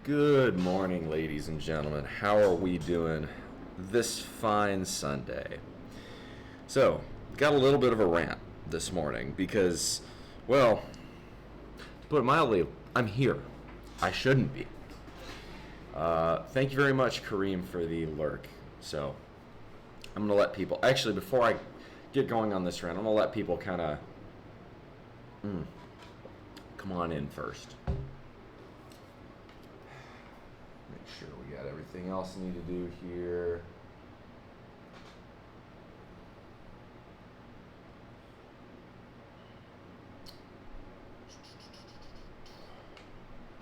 Good morning, ladies and gentlemen. How are we doing this fine Sunday? So, got a little bit of a rant this morning because, well, to put it mildly, I'm here. I shouldn't be. Thank you very much, Kareem, for the lurk. So, I'm going to let people... Actually, before I get going on this rant, I'm going to let people kind of... come on in first. Make sure we got everything else I need to do here.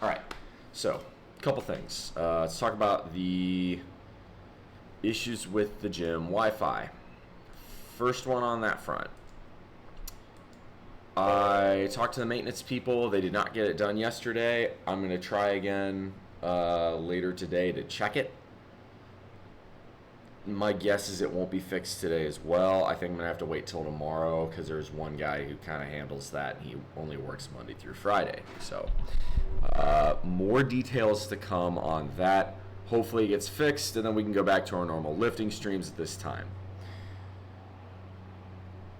All right, so a couple things. Let's talk about the issues with the gym Wi-Fi. First one on that front. I talked to the maintenance people. They did not get it done yesterday. I'm going to try again later today to check it. My guess is it won't be fixed today as well. I think I'm going to have to wait till tomorrow because there's one guy who kind of handles that, and he only works Monday through Friday. So more details to come on that. Hopefully it gets fixed, and then we can go back to our normal lifting streams at this time.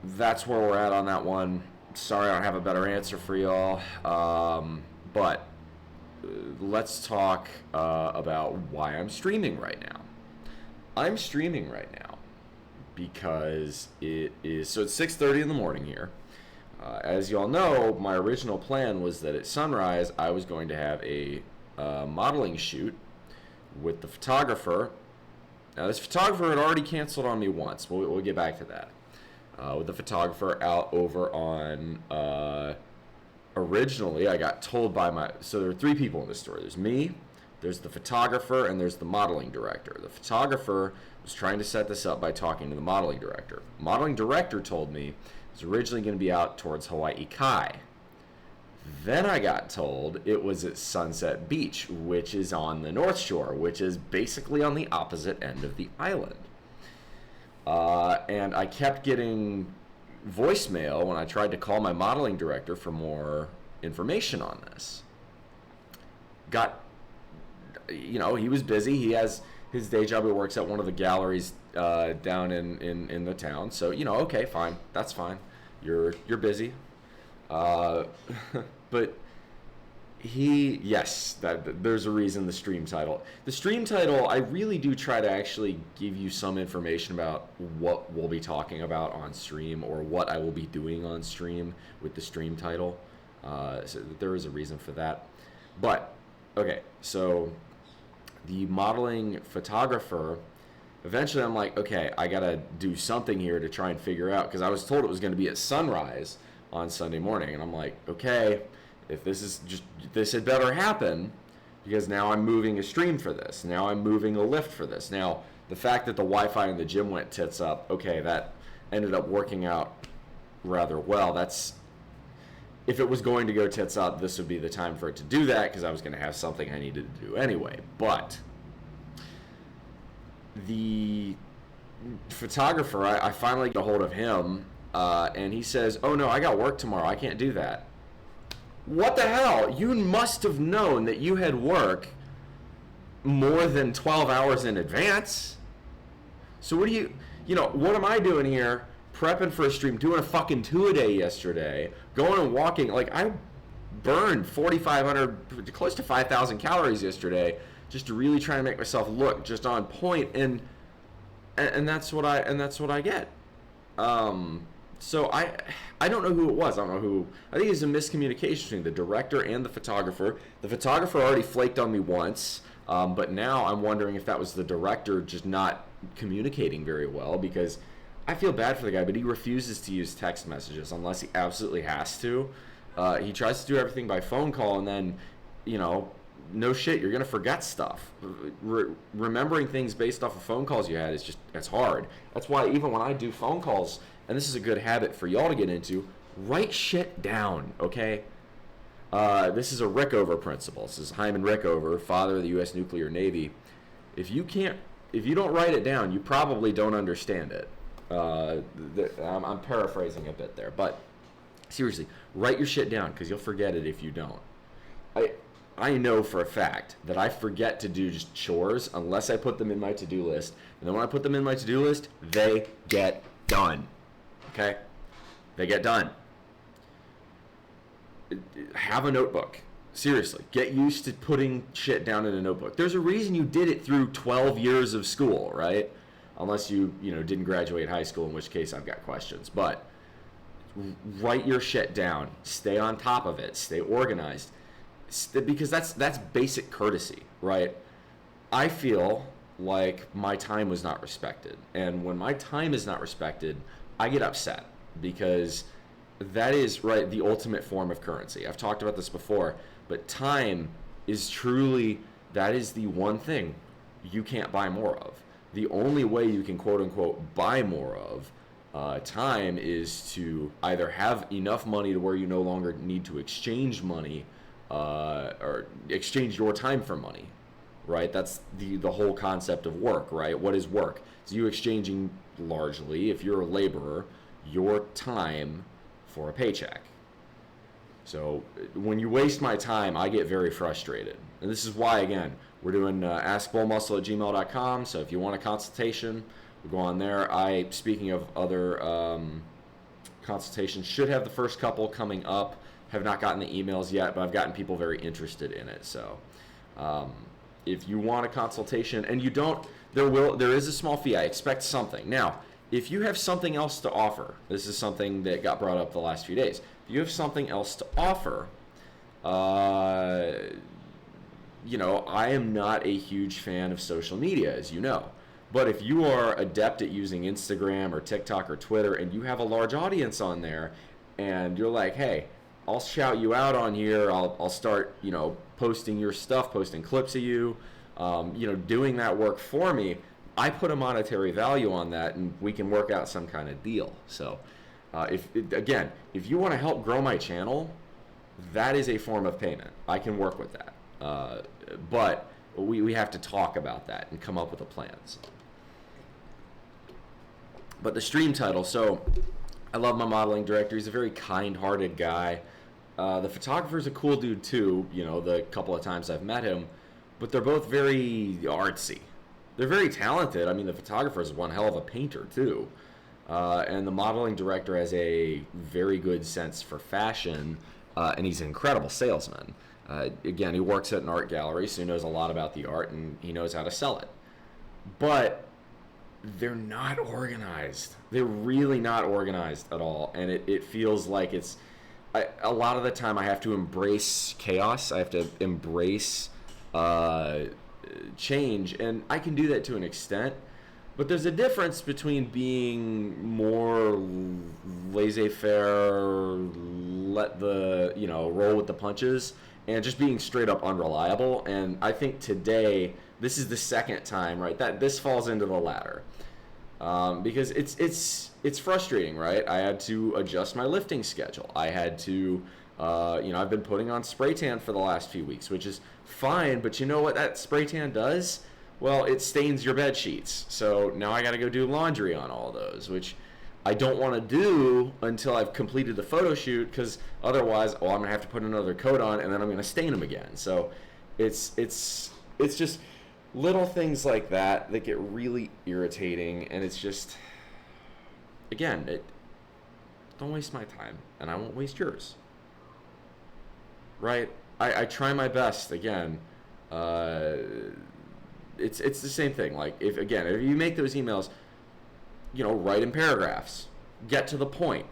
That's where we're at on that one. Sorry I don't have a better answer for y'all, but let's talk about why I'm streaming right now. I'm streaming right now because it is, so it's 6:30 in the morning here. As y'all know, my original plan was that at sunrise I was going to have a modeling shoot with the photographer. Now this photographer had already canceled on me once. We'll get back to that. With the photographer out over on, originally I got told by so there are three people in this story. There's me, there's the photographer, and there's the modeling director. The photographer was trying to set this up by talking to the modeling director. The modeling director told me it was originally going to be out towards Hawaii Kai. Then I got told it was at Sunset Beach, which is on the North Shore, which is basically on the opposite end of the island. And I kept getting voicemail when I tried to call my modeling director for more information on this. He was busy. He has his day job. He works at one of the galleries down in the town. So, okay, fine. That's fine. You're busy. But there's a reason the stream title. The stream title, I really do try to actually give you some information about what we'll be talking about on stream or what I will be doing on stream with the stream title. So there is a reason for that. But, okay, so the modeling photographer, eventually I'm like, okay, I got to do something here to try and figure out, because I was told it was going to be at sunrise on Sunday morning. And I'm like, okay, if this had better happen, because now I'm moving a stream for this. Now I'm moving a lift for this. Now, the fact that the Wi-Fi in the gym went tits up, okay, that ended up working out rather well. If it was going to go tits up, this would be the time for it to do that, because I was going to have something I needed to do anyway. But the photographer, I finally get a hold of him, and he says, oh no, I got work tomorrow. I can't do that. What the hell? You must have known that you had work more than 12 hours in advance. So what what am I doing here? Prepping for a stream, doing a fucking 2-a-day yesterday, going and walking. Like, I burned 4,500, close to 5,000 calories yesterday just to really try and make myself look just on point, and that's what I get. So I don't know who it was. I don't know who. I think it's a miscommunication between the director and the photographer. The photographer already flaked on me once, but now I'm wondering if that was the director just not communicating very well, because I feel bad for the guy, but he refuses to use text messages unless he absolutely has to. He tries to do everything by phone call, and then, no shit, you're going to forget stuff. Remembering things based off of phone calls you had it's hard. That's why even when I do phone calls, and this is a good habit for y'all to get into, write shit down, okay? This is a Rickover principle. This is Hyman Rickover, father of the U.S. Nuclear Navy. If you don't write it down, you probably don't understand it. I'm paraphrasing a bit there, but seriously, write your shit down, because you'll forget it if you don't. I know for a fact that I forget to do just chores unless I put them in my to-do list. And then when I put them in my to-do list, they get done. Okay? They get done. Have a notebook. Seriously, get used to putting shit down in a notebook. There's a reason you did it through 12 years of school, right? Unless you didn't graduate high school, in which case I've got questions. But write your shit down. Stay on top of it. Stay organized. Because that's basic courtesy, right? I feel like my time was not respected. And when my time is not respected, I get upset because that is, right, the ultimate form of currency. I've talked about this before, but time is truly, that is the one thing you can't buy more of. The only way you can quote unquote buy more of time is to either have enough money to where you no longer need to exchange money or exchange your time for money, right? That's the whole concept of work, right? What is work? It's you exchanging largely, if you're a laborer, your time for a paycheck. So when you waste my time, I get very frustrated. And this is why, again, we're doing askbullmuscle@gmail.com. So if you want a consultation, go on there. Speaking of other consultations, should have the first couple coming up. Have not gotten the emails yet, but I've gotten people very interested in it. So if you want a consultation and you don't, there is a small fee. I expect something. Now, if you have something else to offer, this is something that got brought up the last few days. If you have something else to offer, I am not a huge fan of social media, as you know. But if you are adept at using Instagram or TikTok or Twitter and you have a large audience on there and you're like, hey, I'll shout you out on here, I'll start, posting your stuff, posting clips of you, doing that work for me, I put a monetary value on that and we can work out some kind of deal. So if you want to help grow my channel, that is a form of payment. I can work with that. But we have to talk about that and come up with a plan. But the stream title, so I love my modeling director. He's a very kind-hearted guy. The photographer's a cool dude too, the couple of times I've met him, but they're both very artsy. They're very talented. I mean, the photographer is one hell of a painter too. And the modeling director has a very good sense for fashion, and he's an incredible salesman. Again, he works at an art gallery, so he knows a lot about the art, and he knows how to sell it. But they're not organized. They're really not organized at all, and it feels like a lot of the time I have to embrace chaos. I have to embrace change, and I can do that to an extent. But there's a difference between being more laissez-faire, roll with the punches, and just being straight up unreliable. And I think today, this is the second time, right, that this falls into the latter. Because it's frustrating, right? I had to adjust my lifting schedule. I had to, I've been putting on spray tan for the last few weeks, which is fine. But you know what that spray tan does? Well, it stains your bed sheets. So now I got to go do laundry on all those, which I don't want to do until I've completed the photo shoot, because otherwise, I'm going to have to put another coat on and then I'm going to stain them again. So it's just little things like that get really irritating, and it's just, again, don't waste my time and I won't waste yours. Right? I try my best, again. It's the same thing. Like, if you make those emails, write in paragraphs, get to the point.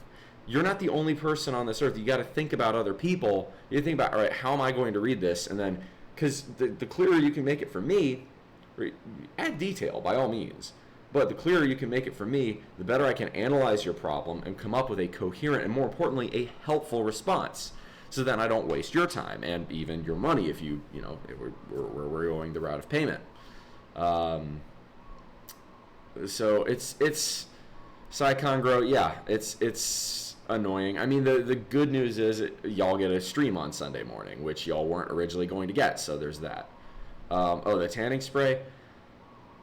You're not the only person on this earth. You got to think about other people. You think about, all right, how am I going to read this? And then, because the clearer you can make it for me, add detail by all means, but the clearer you can make it for me, the better I can analyze your problem and come up with a coherent and, more importantly, a helpful response. So then I don't waste your time and even your money if if we're going the route of payment. So it's Psychon Grow, yeah, it's annoying. I mean, the good news is y'all get a stream on Sunday morning, which y'all weren't originally going to get, so there's that. The tanning spray,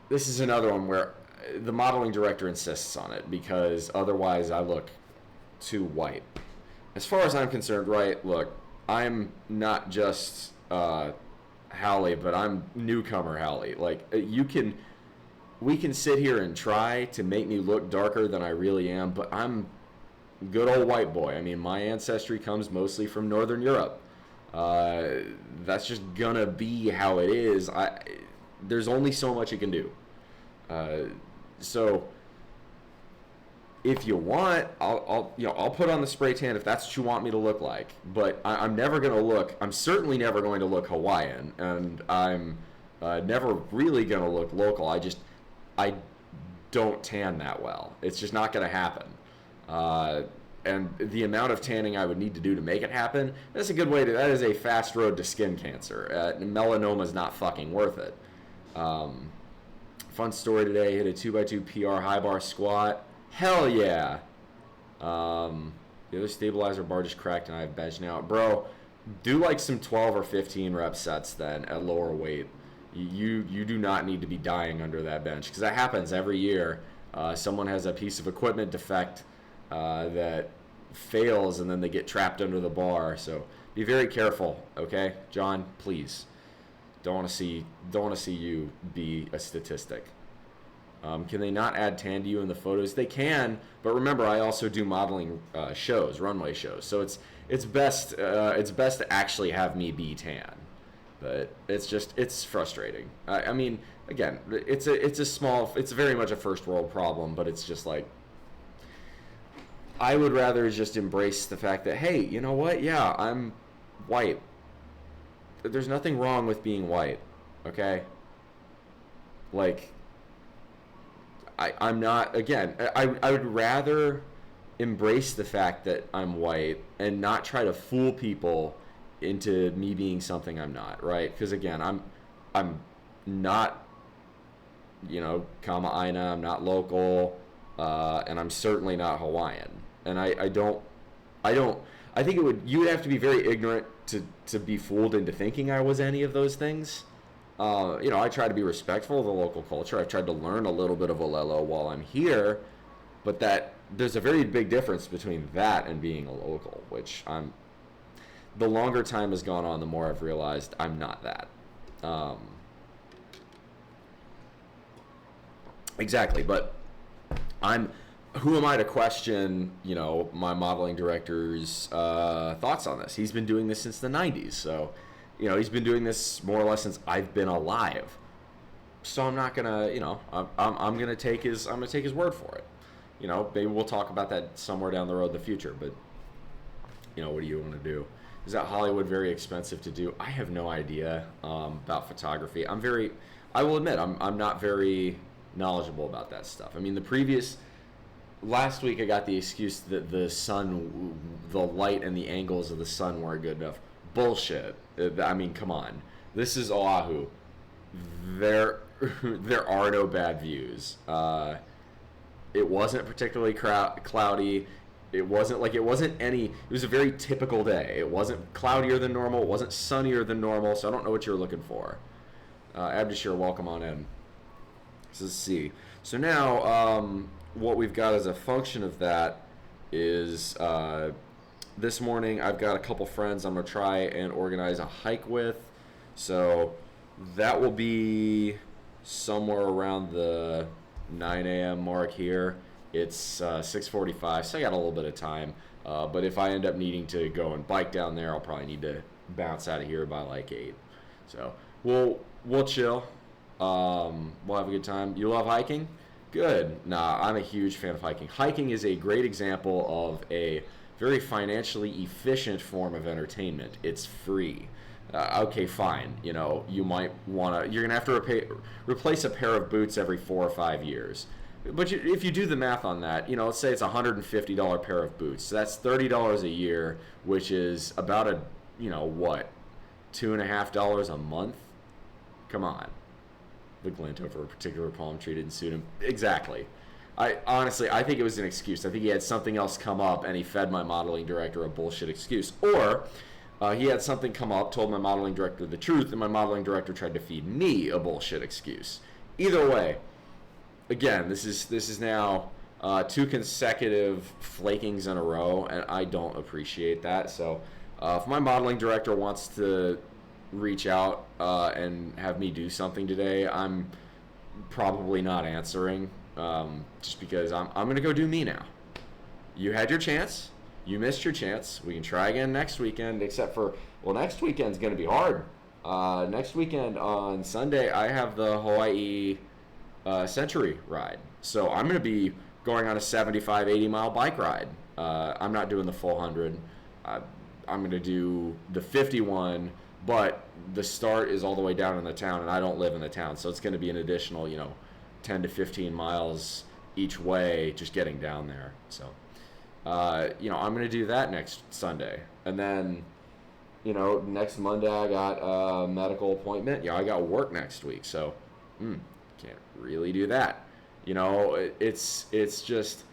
this is another one where the modeling director insists on it, because otherwise I look too white. As far as I'm concerned, right, look, I'm not just Hallie, but I'm newcomer Hallie. Like, we can sit here and try to make me look darker than I really am, but I'm good old white boy. I mean, my ancestry comes mostly from Northern Europe. That's just gonna be how it is. There's only so much you can do. So if you want, I'll put on the spray tan if that's what you want me to look like. But I'm certainly never going to look Hawaiian, and I'm never really going to look local. I don't tan that well. It's just not going to happen. And the amount of tanning I would need to do to make it happen, that is a fast road to skin cancer. Melanoma is not fucking worth it. Fun story today, hit a 2x2 PR high bar squat. Hell yeah. The other stabilizer bar just cracked and I have bench now. Bro, do like some 12 or 15 rep sets then at lower weight. You do not need to be dying under that bench, because that happens every year. Someone has a piece of equipment defect that fails, and then they get trapped under the bar. So be very careful, okay, John? Please, don't want to see you be a statistic. Can they not add tan to you in the photos? They can, but remember, I also do modeling shows, runway shows. So it's best to actually have me be tan. But it's frustrating. I mean, again, it's very much a first world problem, but it's just like, I would rather just embrace the fact that, hey, you know what? Yeah, I'm white. There's nothing wrong with being white, okay? Like, I'm not, again, I would rather embrace the fact that I'm white and not try to fool people into me being something I'm not, right? Because again, I'm not, Kama Aina, I'm not local, and I'm certainly not Hawaiian. And I think you would have to be very ignorant to be fooled into thinking I was any of those things. I try to be respectful of the local culture. I've tried to learn a little bit of Olelo while I'm here, but there's a very big difference between that and being a local, which the longer time has gone on, the more I've realized I'm not that. Exactly, but who am I to question, my modeling director's thoughts on this? He's been doing this since the 90s, so, he's been doing this more or less since I've been alive. So I'm not gonna, I'm gonna take his word for it. Maybe we'll talk about that somewhere down the road in the future, but, what do you want to do? Is that Hollywood very expensive to do? I have no idea about photography. I will admit, I'm not very knowledgeable about that stuff. I mean, last week I got the excuse that the light and the angles of the sun weren't good enough. Bullshit. I mean, come on. This is Oahu. There are no bad views. It wasn't particularly cloudy. It wasn't it was a very typical day. It wasn't cloudier than normal. It wasn't sunnier than normal. So I don't know what you're looking for. Abdishir, welcome on in. So let's see. So now, what we've got as a function of that is this morning I've got a couple friends I'm going to try and organize a hike with. So that will be somewhere around the 9 a.m. mark here. It's 6:45, so I got a little bit of time. But if I end up needing to go and bike down there, I'll probably need to bounce out of here by like 8. So we'll chill. We'll have a good time. You love hiking? Good. Nah, I'm a huge fan of hiking. Hiking is a great example of a very financially efficient form of entertainment. It's free. Okay, fine. You might you're gonna have to replace a pair of boots every 4 or 5 years. But if you do the math on that, let's say it's a $150 pair of boots. So that's $30 a year, which is about $2.50 a month? Come on. The glint over a particular palm tree didn't suit him. Exactly. I think it was an excuse. I think he had something else come up and he fed my modeling director a bullshit excuse. Or he had something come up, told my modeling director the truth, and my modeling director tried to feed me a bullshit excuse. Either way, again, this is now 2 consecutive flakings in a row, and I don't appreciate that. So if my modeling director wants to reach out and have me do something today, I'm probably not answering, just because I'm going to go do me now. You had your chance. You missed your chance. We can try again next weekend, except for, well, next weekend's going to be hard. Next weekend on Sunday, I have the Hawaii Century ride. So I'm going to be going on a 75, 80 mile bike ride. I'm not doing the full 100. I'm going to do the 51, but the start is all the way down in the town, and I don't live in the town. So it's going to be an additional, 10 to 15 miles each way just getting down there. So, I'm going to do that next Sunday. And then, next Monday I got a medical appointment. I got work next week. So, can't really do that. It's just,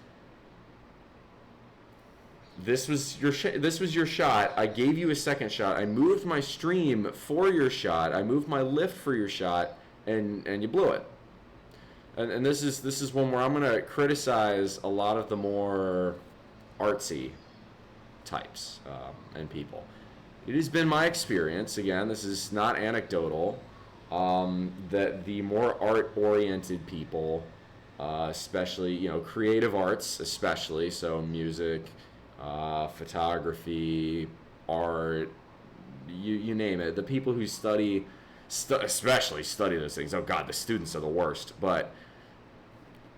this was your shot. I gave you a second shot. I moved my stream for your shot. I moved my lift for your shot, and you blew it. And this is one where I'm going to criticize a lot of the more artsy types and people. It has been my experience, again, this is not anecdotal, that the more art-oriented people, especially, creative arts especially, so music, photography, art, you name it, the people who especially study those things, oh God, the students are the worst, but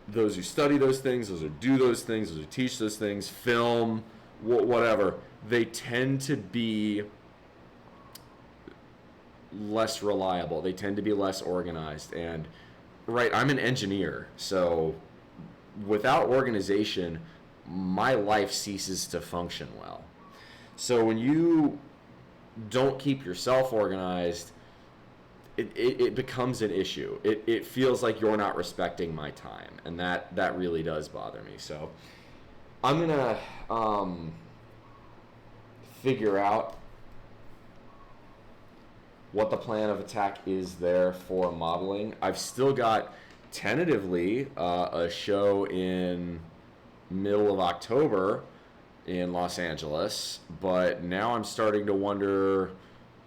those who study those things, those who do those things, those who teach those things, film, whatever, they tend to be less reliable. They tend to be less organized. And, right, I'm an engineer, so without organization, my life ceases to function well. So when you don't keep yourself organized, it becomes an issue. It feels like you're not respecting my time, and that really does bother me. So I'm gonna figure out what the plan of attack is there for modeling. I've still got tentatively a show in middle of October in Los Angeles, but now I'm starting to wonder,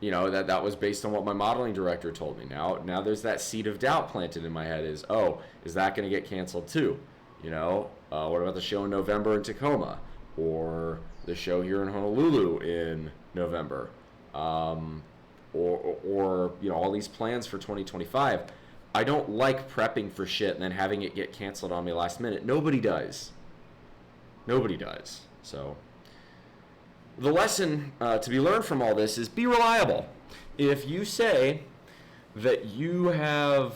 that was based on what my modeling director told me. Now there's that seed of doubt planted in my head is that going to get canceled too? What about the show in November in Tacoma, or the show here in Honolulu in November, or all these plans for 2025. I don't like prepping for shit and then having it get canceled on me last minute. Nobody does. So the lesson to be learned from all this is be reliable. If you say that you have,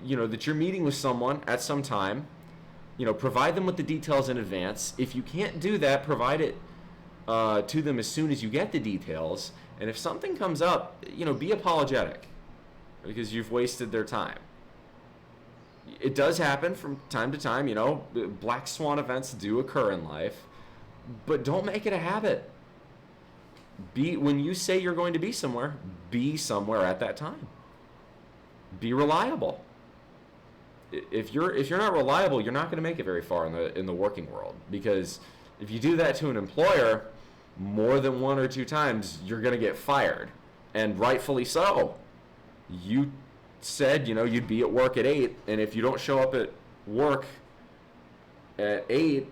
that you're meeting with someone at some time, provide them with the details in advance. If you can't do that, provide it to them as soon as you get the details. And if something comes up, be apologetic, because you've wasted their time. It does happen from time to time, black swan events do occur in life, but don't make it a habit. When you say you're going to be somewhere at that time. Be reliable. If you're not reliable, you're not going to make it very far in the working world, because if you do that to an employer more than one or two times, you're going to get fired, and rightfully so. You said, you'd be at work at 8, and if you don't show up at work at 8,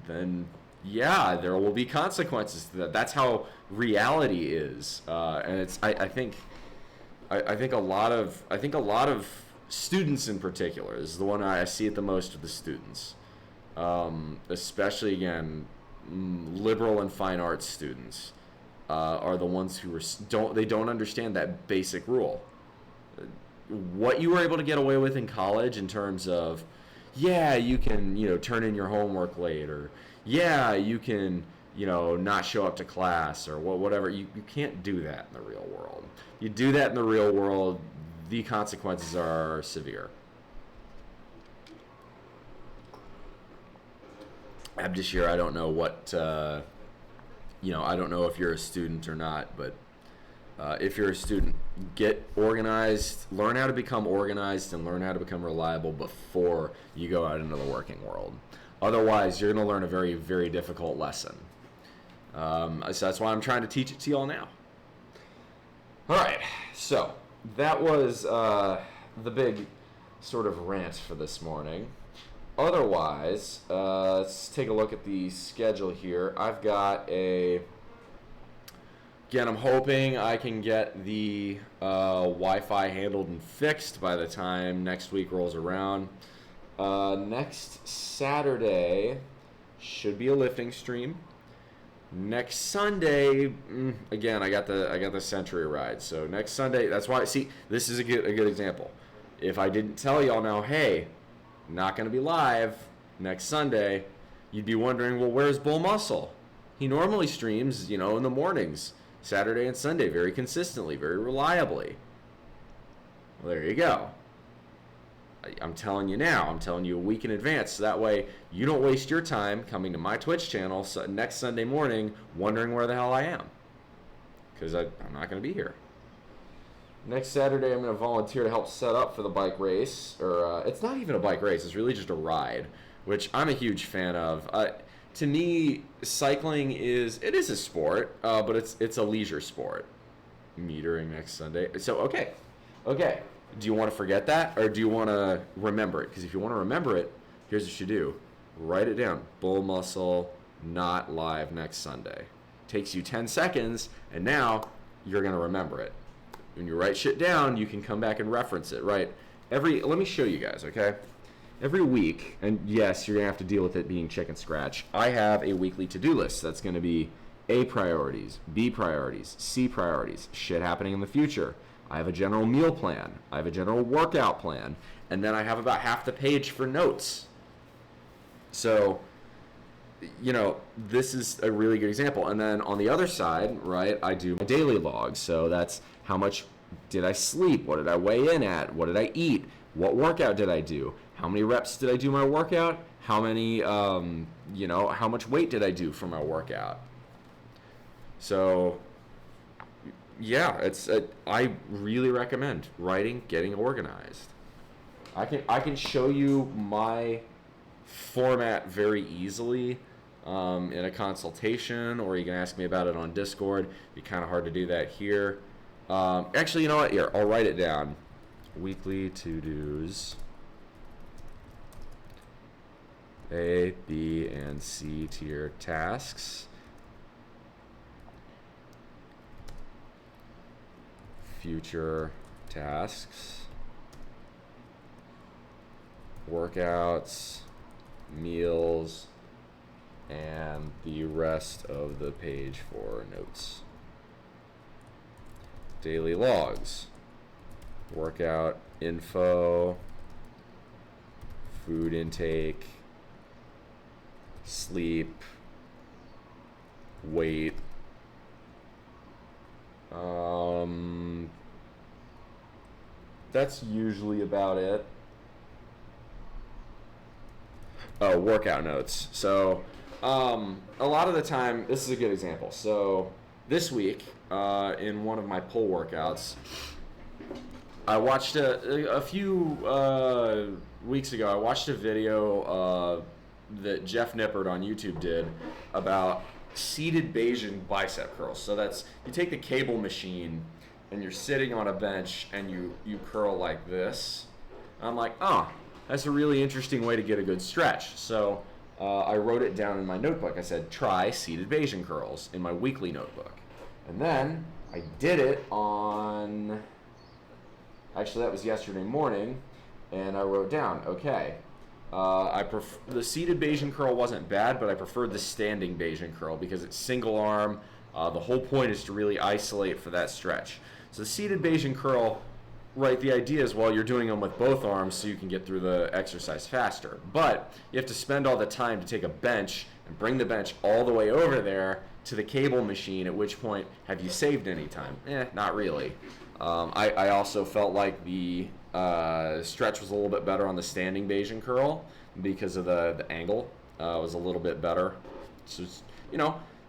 then yeah, there will be consequences to that. That's how reality is, and it's. I think a lot of students in particular is the one I see it the most with the students, especially again, liberal and fine arts students are the ones who don't understand that basic rule. What you were able to get away with in college in terms of, yeah, you can turn in your homework late, or yeah, you can not show up to class, or whatever. You can't do that in the real world. You do that in the real world, the consequences are severe. Abdishir, I don't know what I don't know if you're a student or not, but if you're a student, get organized, learn how to become organized, and learn how to become reliable before you go out into the working world. Otherwise, you're going to learn a very, very difficult lesson. So that's why I'm trying to teach it to y'all now. All right, so that was the big sort of rant for this morning. Otherwise, let's take a look at the schedule here. I've got again, I'm hoping I can get the Wi-Fi handled and fixed by the time next week rolls around. Next Saturday should be a lifting stream. Next Sunday, again, I got the Century ride. So next Sunday, that's why. See, this is a good example. If I didn't tell y'all now, hey, not going to be live next Sunday, you'd be wondering, well, where's BullMuscle? He normally streams, in the mornings, Saturday and Sunday, very consistently, very reliably. Well, there you go. I'm telling you now. I'm telling you a week in advance, so that way you don't waste your time coming to my Twitch channel next Sunday morning wondering where the hell I am, because I'm not going to be here. Next Saturday, I'm going to volunteer to help set up for the bike race, or it's not even a bike race. It's really just a ride, which I'm a huge fan of. To me, cycling is a sport, but it's a leisure sport. Metering next Sunday. So okay. Do you want to forget that, or do you want to remember it? Because if you want to remember it, here's what you do. Write it down. BullMuscle, not live next Sunday. Takes you 10 seconds, and now you're going to remember it. When you write shit down, you can come back and reference it, right? Let me show you guys, okay? Every week, and yes, you're going to have to deal with it being chicken scratch, I have a weekly to-do list that's going to be A priorities, B priorities, C priorities, shit happening in the future. I have a general meal plan. I have a general workout plan. And then I have about half the page for notes. So, this is a really good example. And then on the other side, right, I do my daily logs. So that's how much did I sleep? What did I weigh in at? What did I eat? What workout did I do? How many reps did I do my workout? How many, how much weight did I do for my workout? So, yeah, I really recommend writing, getting organized. I can show you my format very easily in a consultation, or you can ask me about it on Discord. It'd be kind of hard to do that here. Actually, you know what? Here, I'll write it down. Weekly to-dos. A, B, and C tier tasks. Future tasks, workouts, meals, and the rest of the page for notes. Daily logs, workout info, food intake, sleep, weight, that's usually about it. Oh, workout notes. So, a lot of the time, this is a good example. So, this week, in one of my pull workouts, I watched a few weeks ago, I watched a video that Jeff Nippert on YouTube did about seated Bayesian bicep curls. So that's, you take the cable machine and you're sitting on a bench and you curl like this. I'm like, that's a really interesting way to get a good stretch. So I wrote it down in my notebook. I said, try seated Bayesian curls in my weekly notebook. And then I did it on, actually that was yesterday morning, and I wrote down, okay, the seated Bayesian curl wasn't bad, but I preferred the standing Bayesian curl because it's single arm. The whole point is to really isolate for that stretch. So the seated Bayesian curl, right, the idea is, well, you're doing them with both arms so you can get through the exercise faster. But you have to spend all the time to take a bench and bring the bench all the way over there to the cable machine, at which point, have you saved any time? Not really. I also felt like the stretch was a little bit better on the standing Bayesian curl because of the angle was a little bit better. So,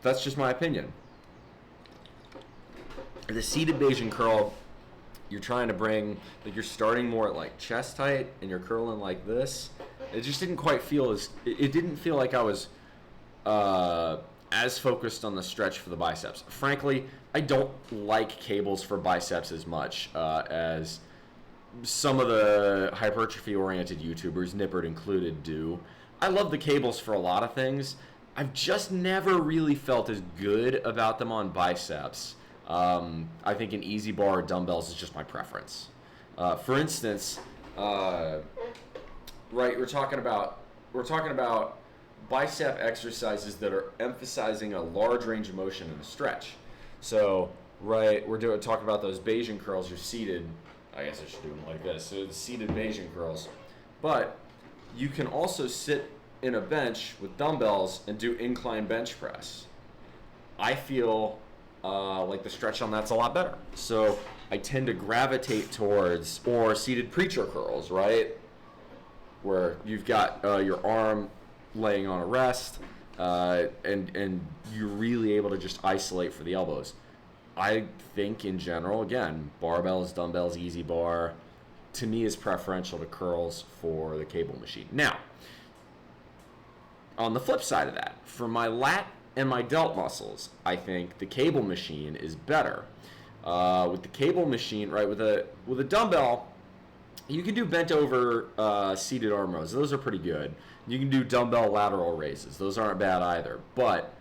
that's just my opinion. The seated Bayesian curl, you're trying to bring, like, you're starting more at like chest height and you're curling like this. It just didn't quite feel it didn't feel like I was as focused on the stretch for the biceps. Frankly, I don't like cables for biceps as much as some of the hypertrophy-oriented YouTubers, Nippert included, do. I love the cables for a lot of things. I've just never really felt as good about them on biceps. I think an easy bar or dumbbells is just my preference. For instance, right, we're talking about bicep exercises that are emphasizing a large range of motion in a stretch. So, right, we're talking about those Bayesian curls. You're seated. I guess I should do them like this. So the seated Bayesian curls. But you can also sit in a bench with dumbbells and do incline bench press. I feel like the stretch on that's a lot better. So I tend to gravitate towards, or seated preacher curls, right? Where you've got your arm laying on a rest, and you're really able to just isolate for the elbows. I think in general, again, barbells, dumbbells, easy bar, to me is preferential to curls for the cable machine. Now, on the flip side of that, for my lat and my delt muscles, I think the cable machine is better. With the cable machine, right, with a dumbbell, you can do bent over seated arm rows. Those are pretty good. You can do dumbbell lateral raises. Those aren't bad either. But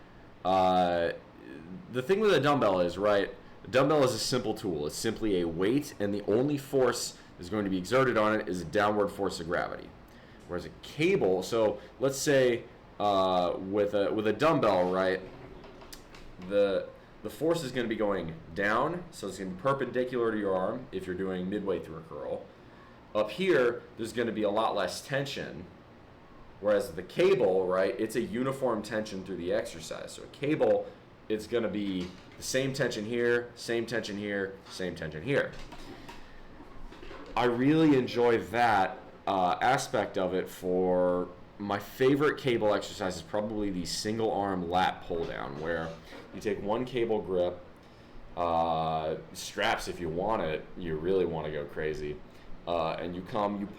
the thing with a dumbbell is, right, a dumbbell is a simple tool. It's simply a weight, and the only force that's going to be exerted on it is a downward force of gravity. Whereas a cable, so let's say with a dumbbell, right, the force is going to be going down, so it's going to be perpendicular to your arm if you're doing midway through a curl. Up here, there's going to be a lot less tension, whereas the cable, right, it's a uniform tension through the exercise. So a cable, it's going to be the same tension here, same tension here, same tension here. I really enjoy that aspect of it. For my favorite cable exercise is probably the single arm lat pull down, where you take one cable grip, straps if you want it, you really want to go crazy, and you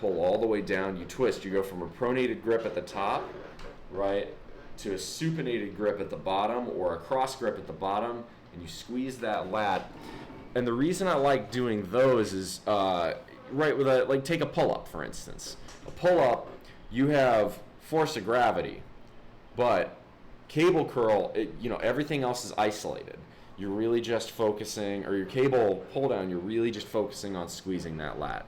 pull all the way down, you twist, you go from a pronated grip at the top, right, to a supinated grip at the bottom, or a cross grip at the bottom, and you squeeze that lat. And the reason I like doing those is, right, with like take a pull-up, for instance. A pull-up, you have force of gravity, but cable curl, everything else is isolated. You're really just focusing, or your cable pull down, you're really just focusing on squeezing that lat.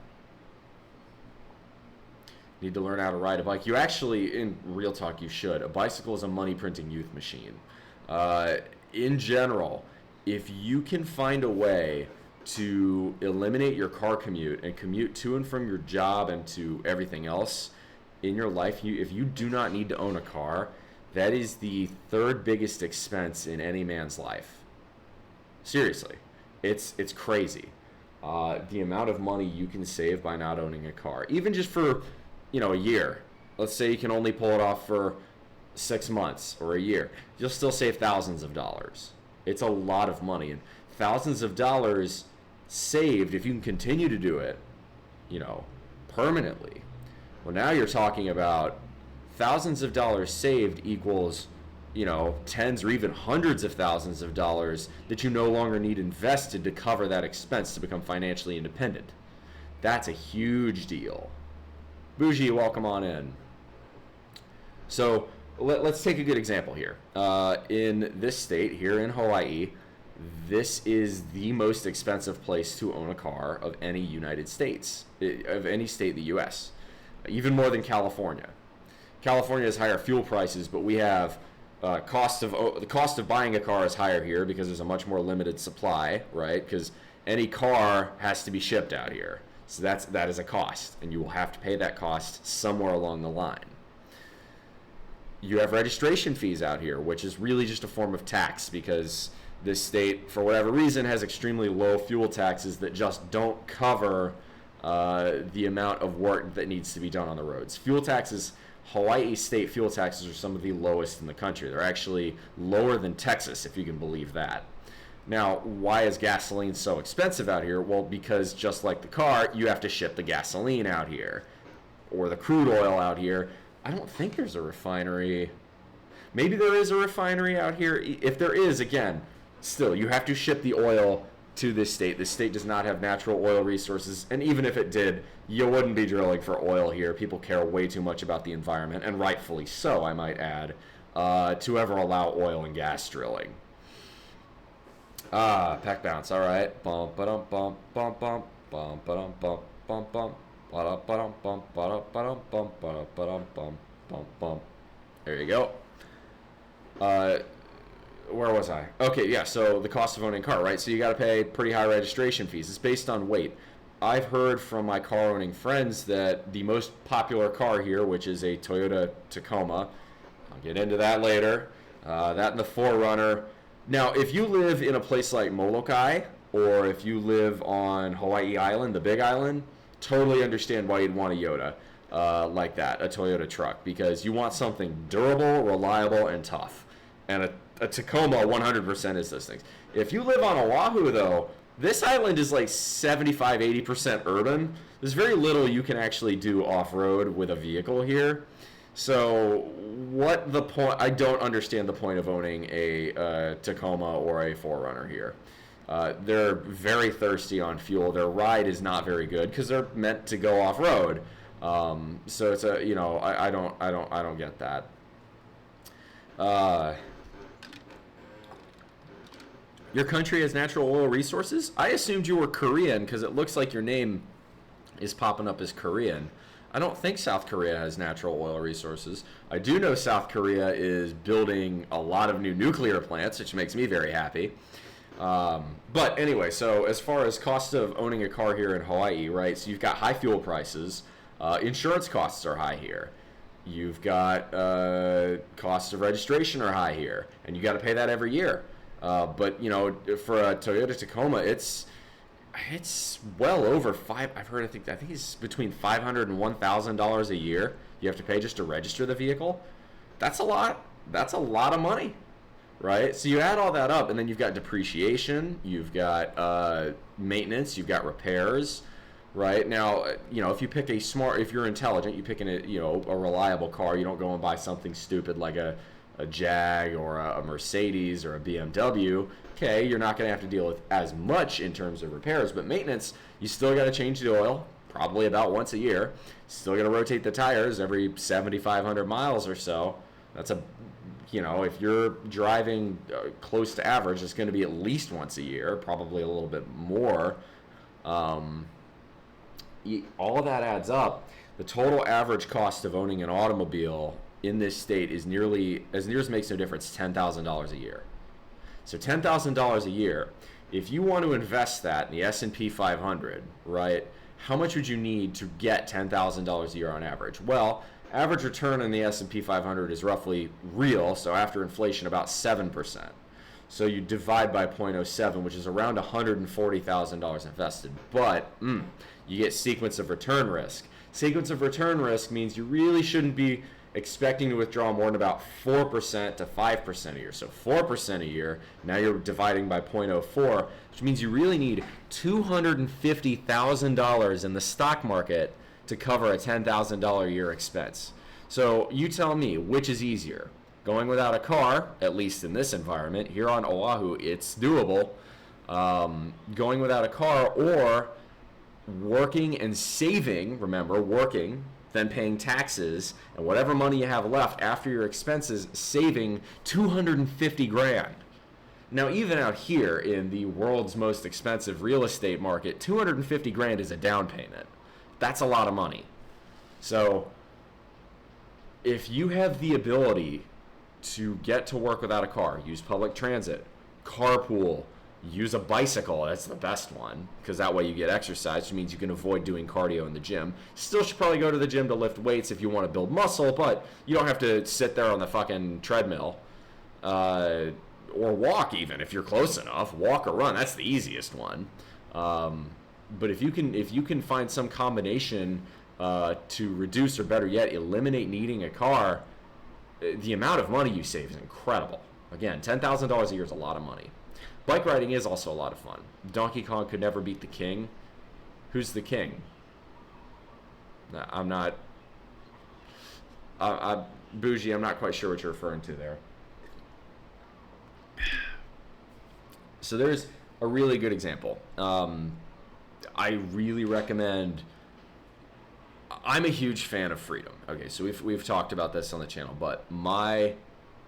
Need to learn how to ride a bike. You actually, in real talk, you should. A bicycle is a money printing youth machine. In general, if you can find a way to eliminate your car commute and commute to and from your job and to everything else in your life, if you do not need to own a car, that is the third biggest expense in any man's life. Seriously, it's crazy. The amount of money you can save by not owning a car, even just for a year. Let's say you can only pull it off for 6 months or a year. You'll still save thousands of dollars. It's a lot of money, and thousands of dollars saved if you can continue to do it, permanently. Well, now you're talking about thousands of dollars saved equals, tens or even hundreds of thousands of dollars that you no longer need invested to cover that expense to become financially independent. That's a huge deal. Bougie, welcome on in. So let's take a good example here. In this state, here in Hawaii, this is the most expensive place to own a car of any United States, of any state in the U.S., even more than California. California has higher fuel prices, but we have the cost of buying a car is higher here because there's a much more limited supply, right? Because any car has to be shipped out here. So that is a cost, and you will have to pay that cost somewhere along the line. You have registration fees out here, which is really just a form of tax because this state, for whatever reason, has extremely low fuel taxes that just don't cover the amount of work that needs to be done on the roads. Fuel taxes, Hawaii state fuel taxes are some of the lowest in the country. They're actually lower than Texas, if you can believe that. Now, why is gasoline so expensive out here? Well, because just like the car, you have to ship the gasoline out here, or the crude oil out here. I don't think there's a refinery. Maybe there is a refinery out here. If there is, again, still, you have to ship the oil to this state. This state does not have natural oil resources, and even if it did, you wouldn't be drilling for oil here. People care way too much about the environment, and rightfully so, I might add, to ever allow oil and gas drilling. Pack bounce. All right. Bum ba-dum bum bum bum bum ba-dum bum bum bum ba-dum ba-dum bum ba-dum ba-dum bum ba-dum bum bum bum. There you go. Where was I? Okay, yeah, so the cost of owning a car, right? So you got to pay pretty high registration fees. It's based on weight. I've heard from my car owning friends that the most popular car here, which is a Toyota Tacoma, I'll get into that later, that and the 4Runner. Now, if you live in a place like Molokai, or if you live on Hawaii Island, the Big Island, totally understand why you'd want a Yoda like that, a Toyota truck, because you want something durable, reliable, and tough. And a Tacoma 100% is those things. If you live on Oahu, though, this island is like 75-80% urban. There's very little you can actually do off-road with a vehicle here. So what the point? I don't understand the point of owning a Tacoma or a 4Runner here. They're very thirsty on fuel. Their ride is not very good because they're meant to go off-road. So it's a, you know, I don't get that. Your country has natural oil resources? I assumed you were Korean because it looks like your name is popping up as Korean. I don't think South Korea has natural oil resources. I do know South Korea is building a lot of new nuclear plants, which makes me very happy. But anyway, so as far as cost of owning a car here in Hawaii, right? So you've got high fuel prices. Insurance costs are high here. You've got costs of registration are high here, and you got to pay that every year. But you know, for a Toyota Tacoma, it's well over I think it's between $500 and $1,000 a year you have to pay just to register the vehicle. That's a lot. That's a lot of money, right? So you add all that up, and then you've got depreciation, you've got maintenance, you've got repairs, right? Now, you know, if you pick if you're intelligent, you pick a reliable car. You don't go and buy something stupid like a Jag or a Mercedes or a BMW. Okay, you're not going to have to deal with as much in terms of repairs, but maintenance, you still got to change the oil, probably about once a year. Still got to rotate the tires every 7,500 miles or so. That's if you're driving close to average, it's going to be at least once a year, probably a little bit more. All of that adds up. The total average cost of owning an automobile in this state is near as makes no difference, $10,000 a year. So $10,000 a year, if you want to invest that in the S&P 500, right, how much would you need to get $10,000 a year on average? Well, average return in the S&P 500 is roughly real, so after inflation, about 7%. So you divide by 0.07, which is around $140,000 invested. But you get sequence of return risk. Sequence of return risk means you really shouldn't be expecting to withdraw more than about 4% to 5% a year. So 4% a year, now you're dividing by 0.04, which means you really need $250,000 in the stock market to cover a $10,000 a year expense. So you tell me, which is easier? Going without a car, at least in this environment, here on Oahu, it's doable. Going without a car, or working and saving, remember, working, then paying taxes, and whatever money you have left after your expenses, saving $250,000. Now, even out here in the world's most expensive real estate market, $250,000 is a down payment. That's a lot of money. So if you have the ability to get to work without a car, use public transit, carpool, use a bicycle, that's the best one, because that way you get exercise, which means you can avoid doing cardio in the gym. Still should probably go to the gym to lift weights if you want to build muscle, but you don't have to sit there on the fucking treadmill. Or walk, even if you're close enough. Walk or run, that's the easiest one. But if you can find some combination to reduce, or better yet, eliminate needing a car, the amount of money you save is incredible. Again, $10,000 a year is a lot of money. Bike riding is also a lot of fun. Donkey Kong could never beat the king. Who's the king? I'm not. Bougie, I'm not quite sure what you're referring to there. So there's a really good example. I really recommend. I'm a huge fan of freedom. Okay, so we've talked about this on the channel, but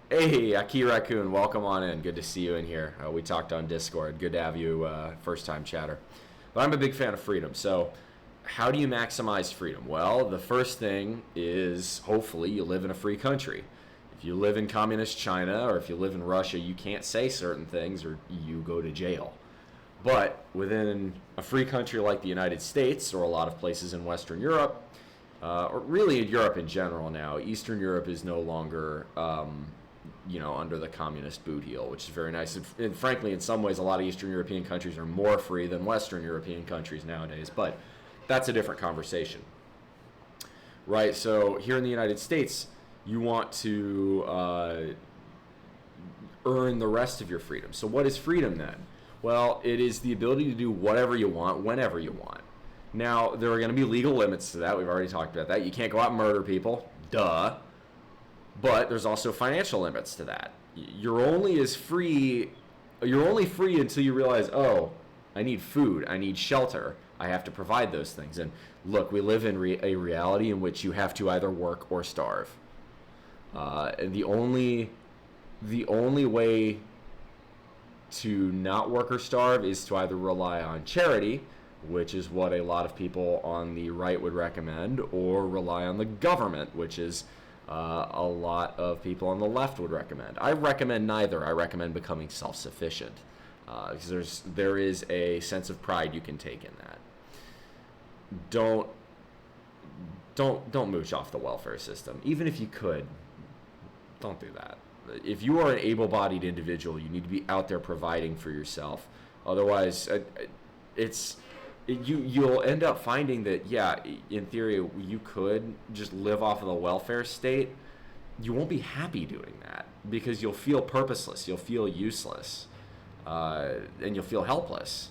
hey, Aki Raccoon, welcome on in. Good to see you in here. We talked on Discord. Good to have you, first time chatter. But I'm a big fan of freedom. So how do you maximize freedom? Well, the first thing is hopefully you live in a free country. If you live in communist China or if you live in Russia, you can't say certain things or you go to jail. But within a free country like the United States or a lot of places in Western Europe, or really in Europe in general now, Eastern Europe is no longer, under the communist boot heel, which is very nice. And frankly, in some ways, a lot of Eastern European countries are more free than Western European countries nowadays. But that's a different conversation, right? So here in the United States, you want to earn the rest of your freedom. So what is freedom then? Well, it is the ability to do whatever you want, whenever you want. Now, there are going to be legal limits to that. We've already talked about that. You can't go out and murder people. Duh. But there's also financial limits to that. You're only free until you realize, oh, I need food, I need shelter, I have to provide those things. And look, we live in a reality in which you have to either work or starve. And the only way to not work or starve is to either rely on charity, which is what a lot of people on the right would recommend, or rely on the government, which is a lot of people on the left would recommend. I recommend neither. I recommend becoming self-sufficient, because there is a sense of pride you can take in that. Don't mooch off the welfare system. Even if you could, don't do that. If you are an able-bodied individual, you need to be out there providing for yourself. Otherwise, you'll end up finding that, yeah, in theory, you could just live off of the welfare state. You won't be happy doing that because you'll feel purposeless, you'll feel useless, and you'll feel helpless.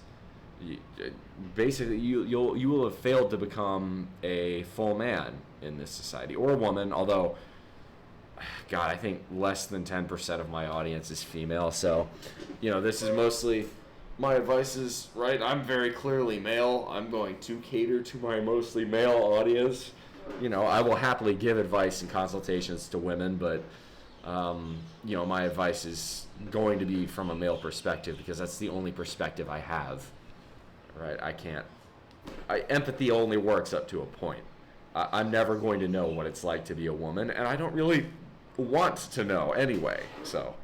Basically, you will have failed to become a full man in this society, or a woman, although, God, I think less than 10% of my audience is female, so, this is mostly, my advice is, right, I'm very clearly male. I'm going to cater to my mostly male audience. I will happily give advice and consultations to women, but, my advice is going to be from a male perspective because that's the only perspective I have, right? Empathy only works up to a point. I'm never going to know what it's like to be a woman, and I don't really want to know anyway, so.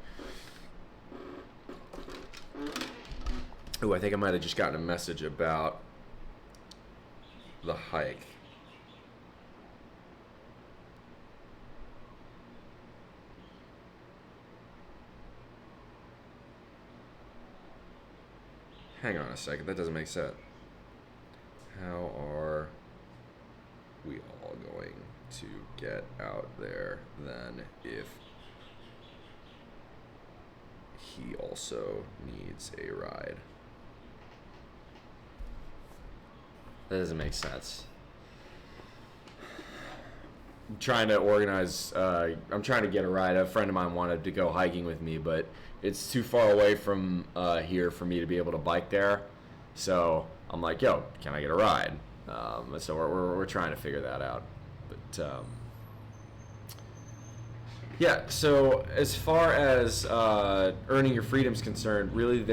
Ooh, I think I might have just gotten a message about the hike. Hang on a second, that doesn't make sense. How are we all going to get out there then if he also needs a ride? That doesn't make sense. I'm trying to organize, I'm trying to get a ride. A friend of mine wanted to go hiking with me, but it's too far away from here for me to be able to bike there. So I'm like, yo, can I get a ride? So we're trying to figure that out. But yeah, so as far as earning your freedom is concerned, really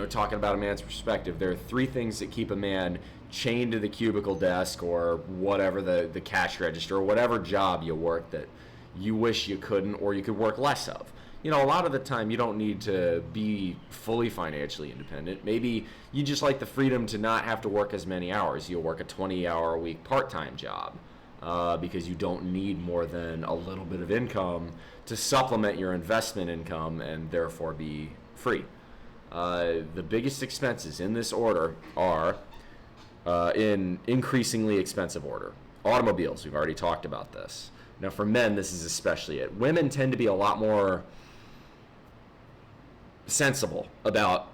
talking about a man's perspective, there are three things that keep a man chained to the cubicle desk or whatever, the cash register, or whatever job you work that you wish you couldn't or you could work less of. A lot of the time you don't need to be fully financially independent. Maybe you just like the freedom to not have to work as many hours. You'll work a 20-hour-a-week part-time job because you don't need more than a little bit of income to supplement your investment income and therefore be free. The biggest expenses in this order are in increasingly expensive order. Automobiles, we've already talked about this. Now for men, this is especially it. Women tend to be a lot more sensible about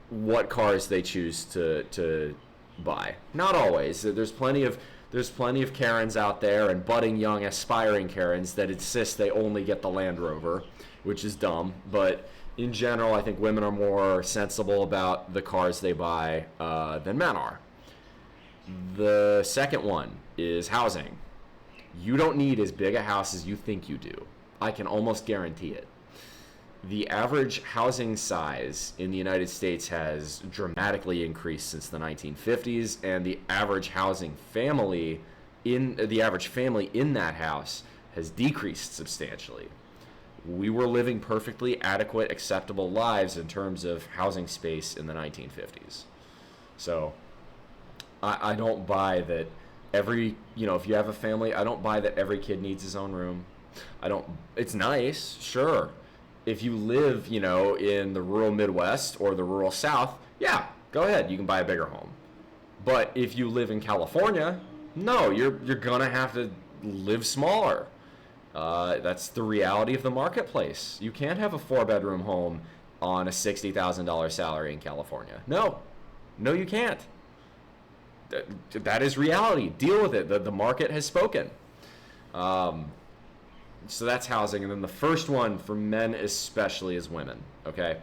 what cars they choose to buy. Not always. There's plenty of There's plenty of Karens out there and budding young aspiring Karens that insist they only get the Land Rover, which is dumb. But in general, I think women are more sensible about the cars they buy than men are. The second one is housing. You don't need as big a house as you think you do. I can almost guarantee it. The average housing size in the United States has dramatically increased since the 1950s, and the average family in that house has decreased substantially. We were living perfectly adequate, acceptable lives in terms of housing space in the 1950s. So I don't buy that if you have a family, I don't buy that every kid needs his own room. It's nice, sure. If you live, in the rural Midwest or the rural South, yeah, go ahead, you can buy a bigger home. But if you live in California, no, you're gonna have to live smaller. That's the reality of the marketplace. You can't have a 4-bedroom home on a $60,000 salary in California. No, you can't. That is reality. Deal with it. The market has spoken. So that's housing. And then the first one for men especially is women, okay?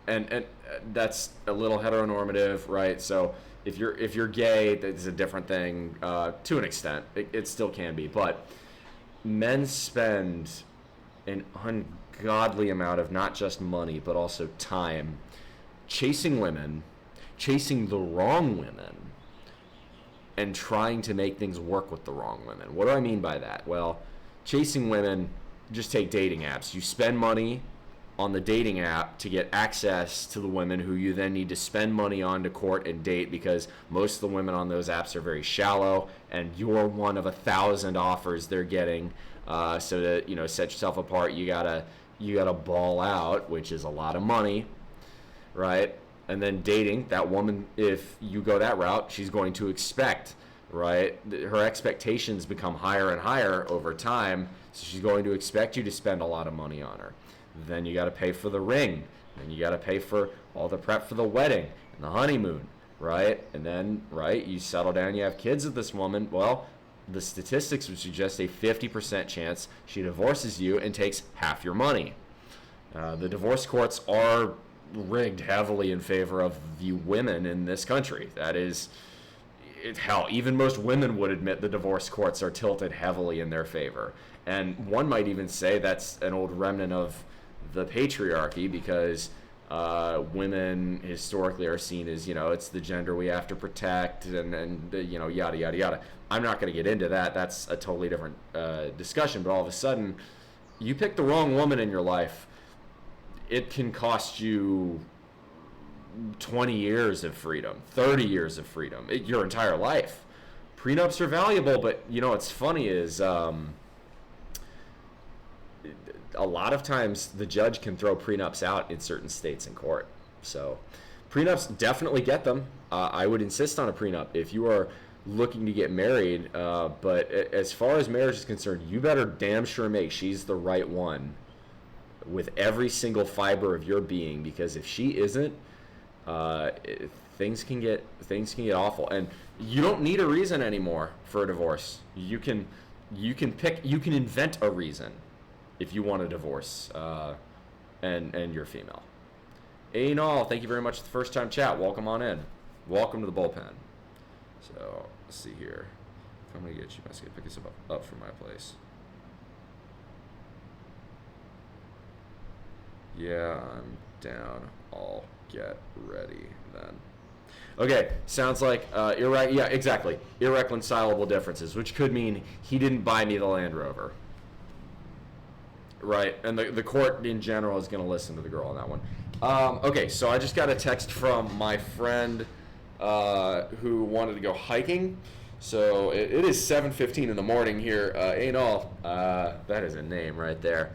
And that's a little heteronormative, right? So if you're gay, that's a different thing to an extent. It still can be. But men spend an ungodly amount of not just money, but also time chasing women, chasing the wrong women, and trying to make things work with the wrong women. What do I mean by that? Well, chasing women, just take dating apps. You spend money on the dating app to get access to the women who you then need to spend money on to court and date, because most of the women on those apps are very shallow, and you're one of 1,000 offers they're getting. So to set yourself apart, you gotta ball out, which is a lot of money, right? And then dating, that woman, if you go that route, she's going to expect, right? Her expectations become higher and higher over time, so she's going to expect you to spend a lot of money on her. Then you got to pay for the ring. Then you got to pay for all the prep for the wedding and the honeymoon, right? And then, right, you settle down, you have kids with this woman. Well, the statistics would suggest a 50% chance she divorces you and takes half your money. The divorce courts are rigged heavily in favor of the women in this country. That is, hell, even most women would admit the divorce courts are tilted heavily in their favor. And one might even say that's an old remnant of the patriarchy, because women historically are seen as, it's the gender we have to protect, and yada, yada, yada. I'm not going to get into that. That's a totally different discussion. But all of a sudden, you pick the wrong woman in your life, it can cost you 20 years of freedom, 30 years of freedom, your entire life. Prenups are valuable, but what's funny is a lot of times the judge can throw prenups out in certain states in court. So prenups, definitely get them. I would insist on a prenup if you are looking to get married, but as far as marriage is concerned, you better damn sure make she's the right one with every single fiber of your being, because if she isn't, things can get awful. And you don't need a reason anymore for a divorce. You can invent a reason if you want a divorce, and you're female. Anal, thank you very much for the first time chat. Welcome on in. Welcome to the bullpen. So let's see here. If I'm gonna get you, I must pick this up from my place. Yeah, I'm down. I'll get ready then. Okay, sounds like yeah, exactly. Irreconcilable differences, which could mean he didn't buy me the Land Rover. Right, and the court in general is going to listen to the girl on that one. Okay, so I just got a text from my friend who wanted to go hiking. So it is 7:15 in the morning here. Anal, that is a name right there.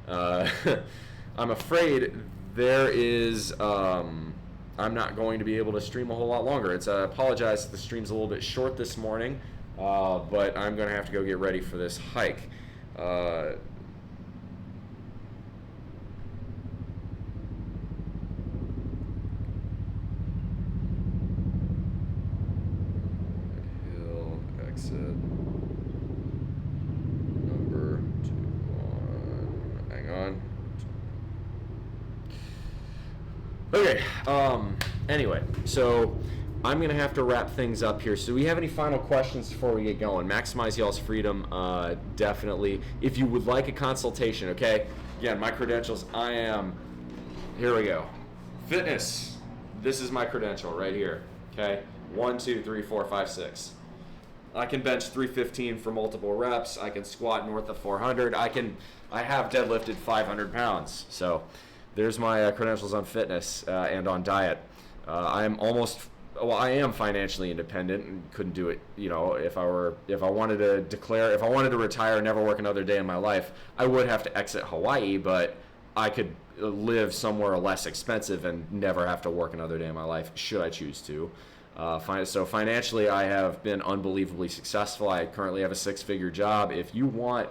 I'm afraid there is, I'm not going to be able to stream a whole lot longer. I apologize if the stream's a little bit short this morning, but I'm going to have to go get ready for this hike. Hill exit number 21. Hang on. Okay. Anyway, so I'm gonna have to wrap things up here. So, do we have any final questions before we get going? Maximize y'all's freedom, definitely. If you would like a consultation, okay. Again, my credentials. Here we go. Fitness. This is my credential right here. Okay. 1, 2, 3, 4, 5, 6. I can bench 315 for multiple reps. I can squat north of 400. I have deadlifted 500 pounds. So there's my credentials on fitness and on diet. I am financially independent and couldn't do it. If I wanted to retire and never work another day in my life, I would have to exit Hawaii, but I could live somewhere less expensive and never have to work another day in my life should I choose to. So financially, I have been unbelievably successful. I currently have a 6-figure job. If you want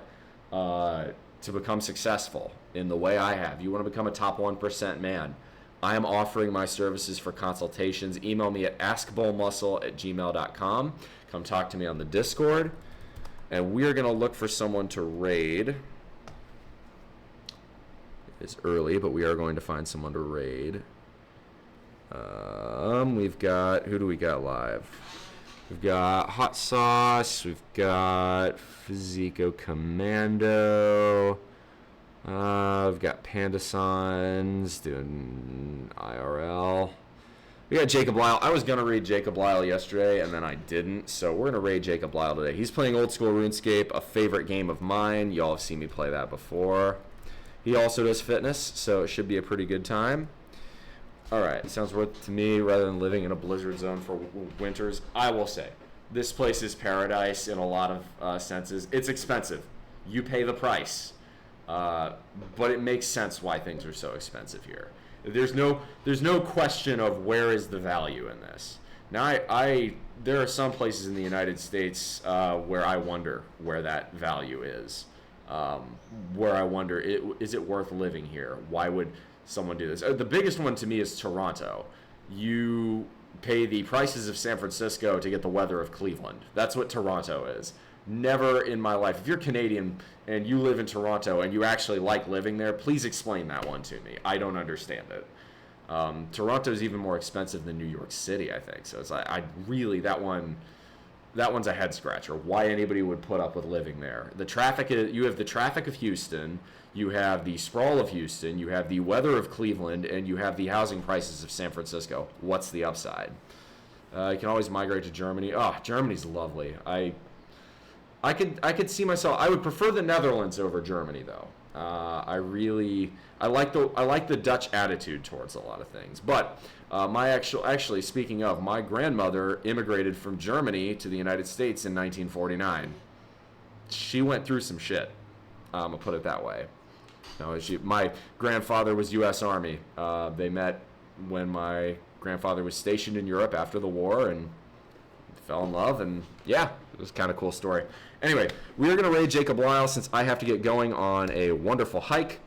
to become successful in the way I have, you want to become a top 1% man, I am offering my services for consultations. Email me at askbullmuscle@gmail.com. Come talk to me on the Discord. And we are going to look for someone to raid. It's early, but we are going to find someone to raid. We've got, who do we got live? We've got Hot Sauce. We've got Physico Commando. We've got Panda Sons doing IRL. We got Jacob Lyle. I was going to raid Jacob Lyle yesterday, and then I didn't. So we're going to raid Jacob Lyle today. He's playing Old School RuneScape, a favorite game of mine. Y'all have seen me play that before. He also does fitness, so it should be a pretty good time. All right, sounds worth it to me rather than living in a blizzard zone for winters. I will say, this place is paradise in a lot of senses. It's expensive. You pay the price. But it makes sense why things are so expensive here. There's no question of where is the value in this. Now, there are some places in the United States where I wonder where that value is. Where I wonder, is it worth living here? Why would someone do this? The biggest one to me is Toronto. You pay the prices of San Francisco to get the weather of Cleveland. That's what Toronto is. Never in my life. If you're Canadian and you live in Toronto and you actually like living there, please explain that one to me. I don't understand it. Toronto is even more expensive than New York City, I think. So it's like, that one's a head scratcher. Why anybody would put up with living there? You have the traffic of Houston, you have the sprawl of Houston, you have the weather of Cleveland, and you have the housing prices of San Francisco. What's the upside? You can always migrate to Germany. Oh, Germany's lovely. I could see myself. I would prefer the Netherlands over Germany, though. I like the Dutch attitude towards a lot of things. But actually, speaking of, my grandmother immigrated from Germany to the United States in 1949. She went through some shit. I'll put it that way. No, my grandfather was U.S. Army. They met when my grandfather was stationed in Europe after the war and fell in love, and yeah, it was kind of a cool story. Anyway, we are going to raid Jacob Lyle since I have to get going on a wonderful hike.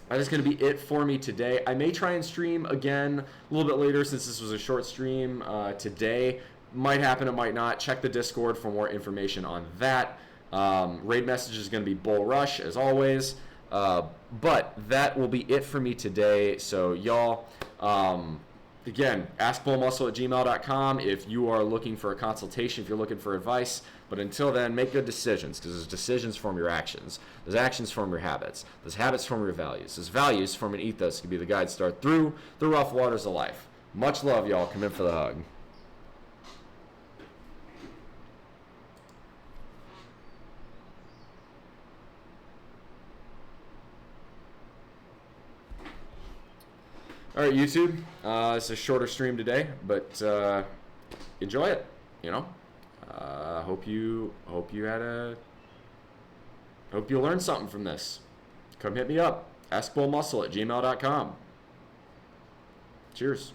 That is going to be it for me today. I may try and stream again a little bit later since this was a short stream today. Might happen, it might not. Check the Discord for more information on that. Raid message is going to be Bull Rush, as always. But that will be it for me today. So, y'all, again, askbullmuscle@gmail.com if you are looking for a consultation, if you're looking for advice. But until then, make good decisions, because those decisions form your actions. Those actions form your habits. Those habits form your values. Those values form an ethos to be the guide start through the rough waters of life. Much love, y'all. Come in for the hug. All right, YouTube. It's a shorter stream today, but enjoy it. Hope you learned something from this. Come hit me up. AskBullMuscle@gmail.com. Cheers.